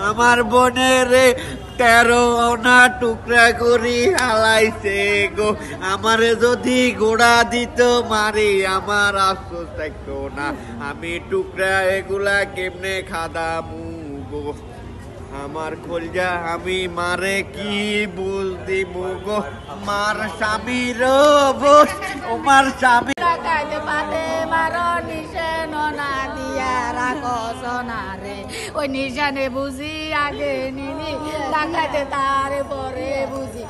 আমার বোনের 13 টুকরা করি হালাইছে গো। আমারে যদি গোড়া দিত মারি আমার আফসোস থাকতো না। আমি টুকরা এগুলা কেমনে খাদামু গো। আমার কলজা আমি মারে কি বুঝ দিমু গো। মার স্বামীর বস আমার স্বামী ওই নিশানে বুঝি আগে নিলি ডাকাইতে তারে পরে বুঝি।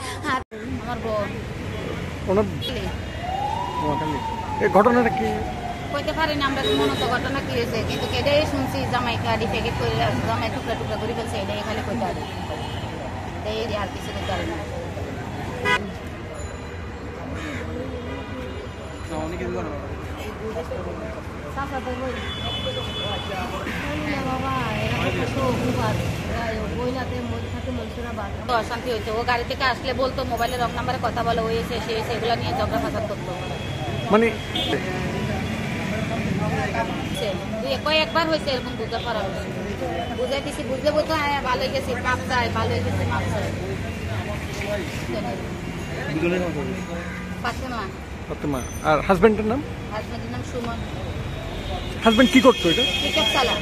আমার বোন এই ঘটনাটা কি কইতে পারি না আমরা মনে তো ঘটনা কি হয়েছে, কিন্তু এটাই শুনছি জামাই কাটি প্যাকেট করে জামাই টুকরা টুকরা করে ফেলছে, এটাই খালি কইতে পারি, এই আর কিছু করতে পারি না। অশান্তি হয়েছে, ও গাড়ি থেকে আসলে বলতো মোবাইলে রং নাম্বারে কথা বলে, ওই এসে সে সেগুলো নিয়ে ঝগড়া ফাসাদ করতো। মানে কয়েকবার হয়েছে এরকম বুঝতে পারা, বুঝাই দিছি, বুঝলে বলতো হ্যাঁ ভালো হয়ে গেছে মাপ চাই, ভালো হয়ে গেছে মাপ চাই। ফাতেমা। আর হাজবেন্ডের নাম? হাজবেন্ডের নাম সুমন। হাজবেন্ড কি করতো? এটা পিকআপ চালা।